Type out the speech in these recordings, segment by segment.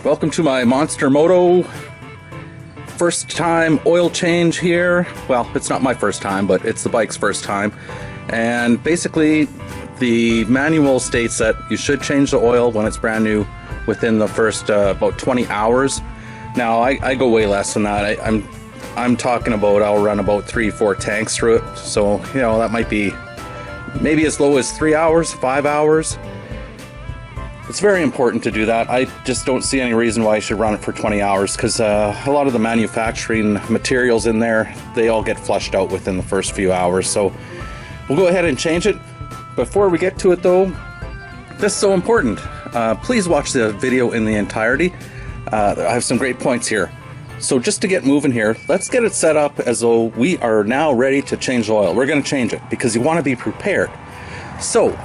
Welcome to my Monster Moto first time oil change here. Well, it's not my first time, but it's the bike's first time. And basically the manual states that you should change the oil when it's brand new within the first about 20 hours. Now I go way less than that. I'm talking about I'll run about 3-4 tanks through it. So, you know, that might be maybe as low as 3 hours, 5 hours. It's very important to do that. I just don't see any reason why you should run it for 20 hours because a lot of the manufacturing materials in there, they all get flushed out within the first few hours. So we'll go ahead and change it. Before we get to it though, this is so important. Please watch the video in the entirety. I have some great points here. So just to get moving here, let's get it set up as though we are now ready to change the oil. We're going to change it because you want to be prepared. So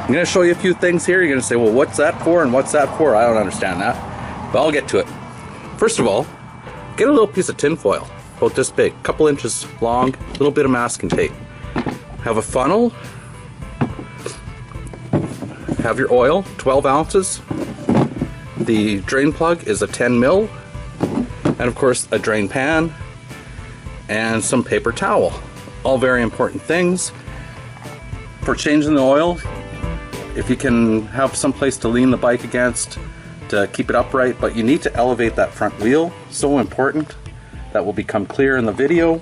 I'm going to show you a few things here. You're going to say, well, what's that for and what's that for? I don't understand that, but I'll get to it. First of all, get a little piece of tin foil, about this big, a couple inches long, a little bit of masking tape. Have a funnel, have your oil, 12 ounces. The drain plug is a 10 mil, and of course a drain pan and some paper towel. All very important things. For changing the oil, if you can have some place to lean the bike against to keep it upright, but you need to elevate that front wheel. So important. That will become clear in the video.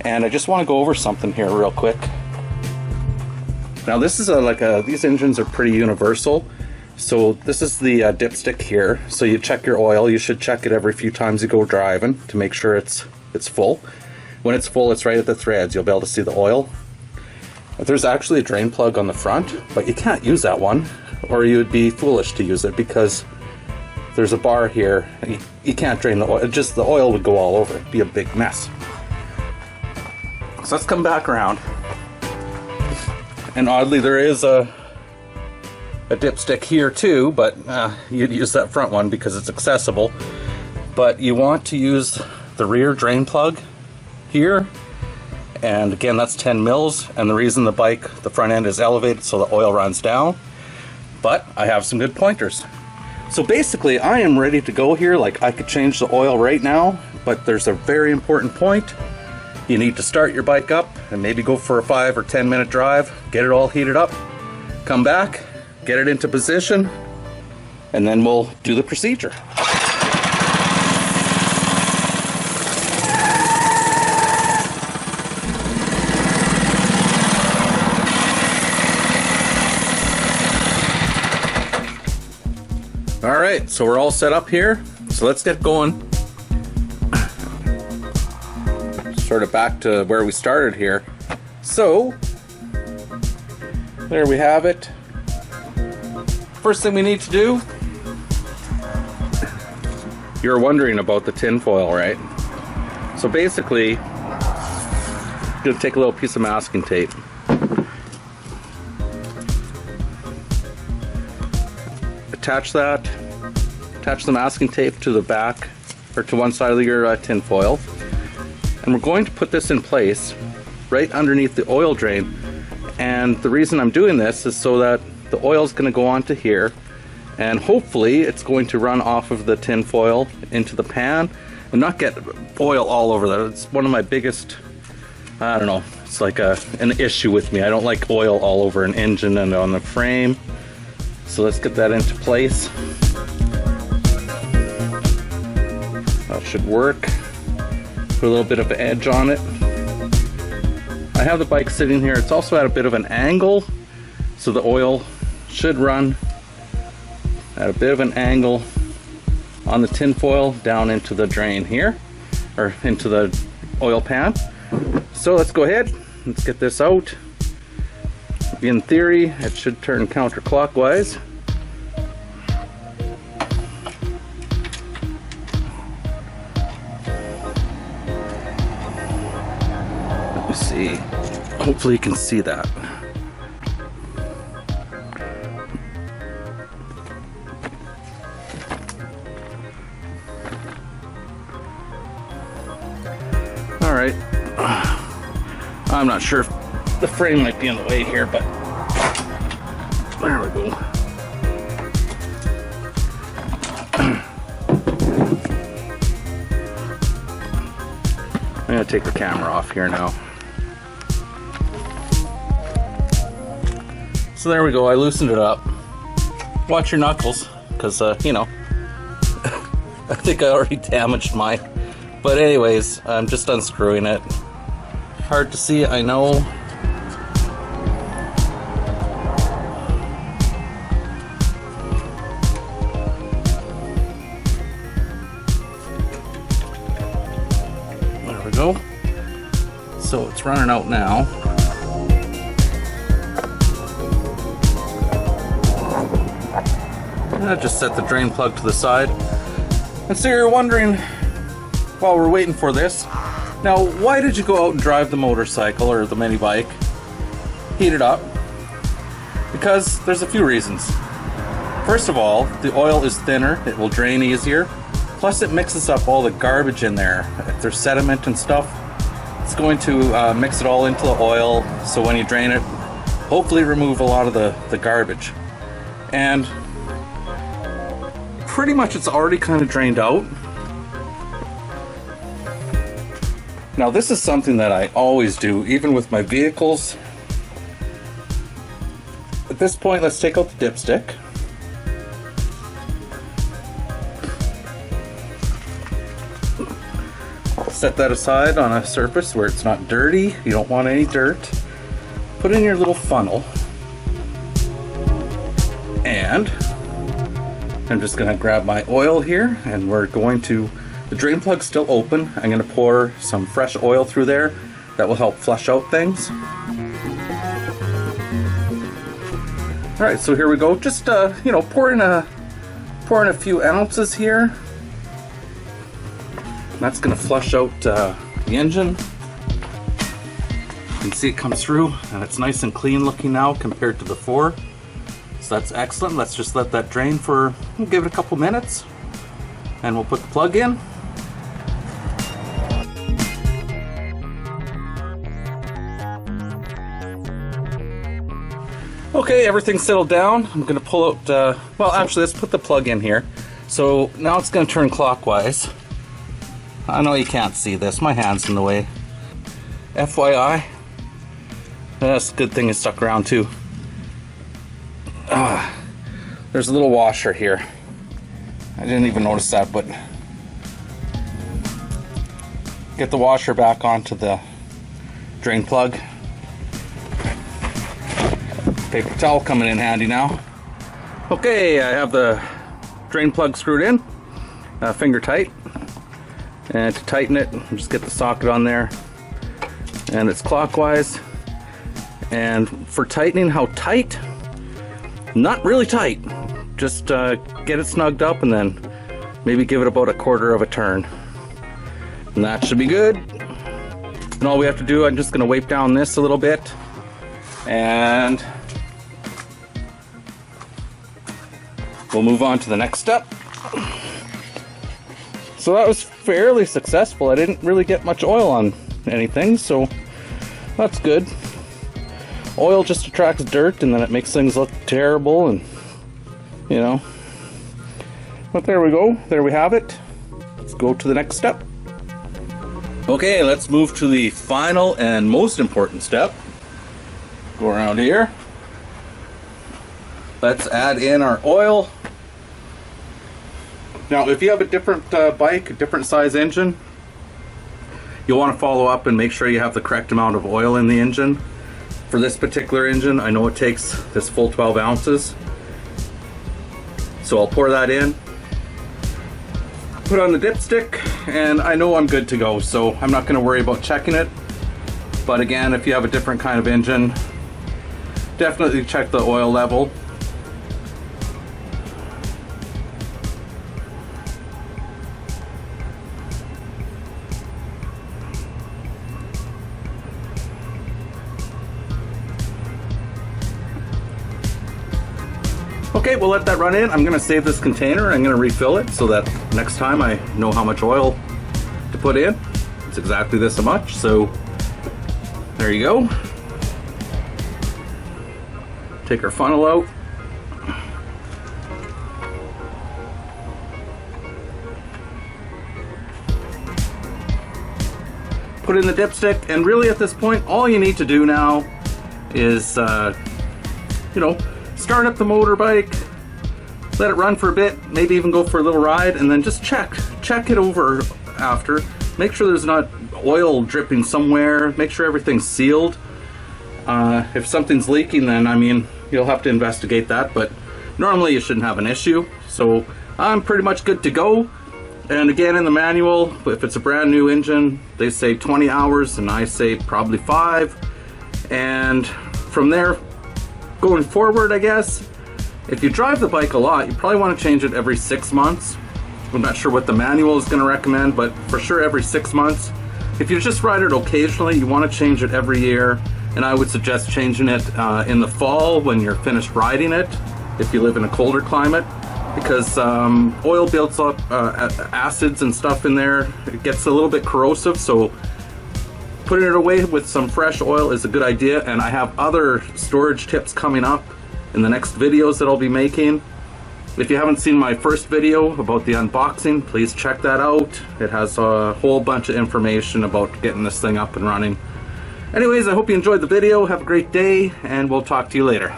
And I just want to go over something here real quick. Now this is these engines are pretty universal. So this is the dipstick here. So you check your oil. You should check it every few times you go driving to make sure it's full. When it's full, it's right at the threads. You'll be able to see the oil. There's actually a drain plug on the front, but you can't use that one, or you would be foolish to use it because there's a bar here. And you can't drain the oil. Just the oil would go all over. It'd be a big mess. So let's come back around. And oddly, there is a dipstick here too, but you'd use that front one because it's accessible. But you want to use the rear drain plug here. And again, that's 10 mils, and the reason the front end is elevated so the oil runs down. But I have some good pointers. So basically, I am ready to go here. Like, I could change the oil right now, but there's a very important point. You need to start your bike up and maybe go for a 5 or 10 minute drive, get it all heated up, come back, get it into position, and then we'll do the procedure. Alright, so we're all set up here, so let's get going. Sort of back to where we started here. So, there we have it. First thing we need to do, you're wondering about the tin foil, right? So basically, I'm going to take a little piece of masking tape. Attach the masking tape to the back or to one side of your tin foil, and we're going to put this in place right underneath the oil drain. And the reason I'm doing this is so that the oil is going to go onto here, and hopefully it's going to run off of the tin foil into the pan and not get oil all over that. It's one of my biggest, I don't know, it's like an issue with me. I don't like oil all over an engine and on the frame. So let's get that into place. That should work. Put a little bit of an edge on it. I have the bike sitting here. It's also at a bit of an angle, so the oil should run at a bit of an angle on the tin foil down into the drain here, or into the oil pan. So let's go ahead. Let's get this out. In theory, it should turn counterclockwise. Let me see. Hopefully you can see that. All right. I'm not sure if the frame might be in the way here, but there we go. gonna take the camera off here now. So there we go, I loosened it up. Watch your knuckles, because, you know, I think I already damaged mine. But anyways, I'm just unscrewing it. Hard to see, I know. There we go. So it's running out now. I just set the drain plug to the side. And so you're wondering, while we're waiting for this, now why did you go out and drive the motorcycle or the mini bike? Heat it up. Because there's a few reasons. First of all, the oil is thinner, it will drain easier. Plus it mixes up all the garbage in there. If there's sediment and stuff, it's going to mix it all into the oil, so when you drain it, hopefully remove a lot of the garbage. And pretty much it's already kind of drained out. Now this is something that I always do, even with my vehicles. At this point, let's take out the dipstick. Set that aside on a surface where it's not dirty. You don't want any dirt. Put in your little funnel. And I'm just gonna grab my oil here, and we're going to, the drain plug's still open. I'm gonna pour some fresh oil through there. That will help flush out things. All right, so here we go. Just you know, pour in a few ounces here. That's gonna flush out the engine. You can see it comes through, and it's nice and clean looking now compared to before. So that's excellent. Let's just let that drain for, we'll give it a couple minutes, and we'll put the plug in. Okay, everything's settled down. I'm gonna pull out, well actually let's put the plug in here. So now it's gonna turn clockwise. I know you can't see this, my hand's in the way. FYI, that's a good thing it stuck around too. There's a little washer here. I didn't even notice that, but get the washer back onto the drain plug. Paper towel coming in handy now. Okay, I have the drain plug screwed in, finger tight. And to tighten it, just get the socket on there. And it's clockwise. And for tightening, how tight? Not really tight. Just get it snugged up and then maybe give it about a quarter of a turn. And that should be good. And all we have to do, I'm just gonna wipe down this a little bit. And we'll move on to the next step. So that was fairly successful. I didn't really get much oil on anything, so that's good. Oil just attracts dirt and then it makes things look terrible, and you know. But there we go, there we have it. Let's go to the next step. Okay, let's move to the final and most important step. Go around here. Let's add in our oil. Now, if you have a different bike, a different size engine, you'll want to follow up and make sure you have the correct amount of oil in the engine. For this particular engine, I know it takes this full 12 ounces. So I'll pour that in, put on the dipstick, and I know I'm good to go, so I'm not going to worry about checking it. But again, if you have a different kind of engine, definitely check the oil level. Okay, we'll let that run in. I'm gonna save this container. I'm gonna refill it so that next time I know how much oil to put in. It's exactly this much, so there you go. Take our funnel out. put in the dipstick, and really at this point, all you need to do now is, you know, start up the motorbike, let it run for a bit, maybe even go for a little ride, and then just check it over after. Make sure there's not oil dripping somewhere, make sure everything's sealed. If something's leaking, then, I mean, you'll have to investigate that, but normally you shouldn't have an issue. So I'm pretty much good to go. And again, in the manual, if it's a brand new engine, they say 20 hours and I say probably 5. And from there, going forward, I guess, if you drive the bike a lot, you probably want to change it every 6 months. I'm not sure what the manual is going to recommend, but for sure every 6 months. If you just ride it occasionally, you want to change it every year. And I would suggest changing it in the fall when you're finished riding it, if you live in a colder climate, because oil builds up acids and stuff in there. It gets a little bit corrosive, so putting it away with some fresh oil is a good idea. And I have other storage tips coming up in the next videos that I'll be making. If you haven't seen my first video about the unboxing, please check that out. It has a whole bunch of information about getting this thing up and running. Anyways, I hope you enjoyed the video. Have a great day, and we'll talk to you later.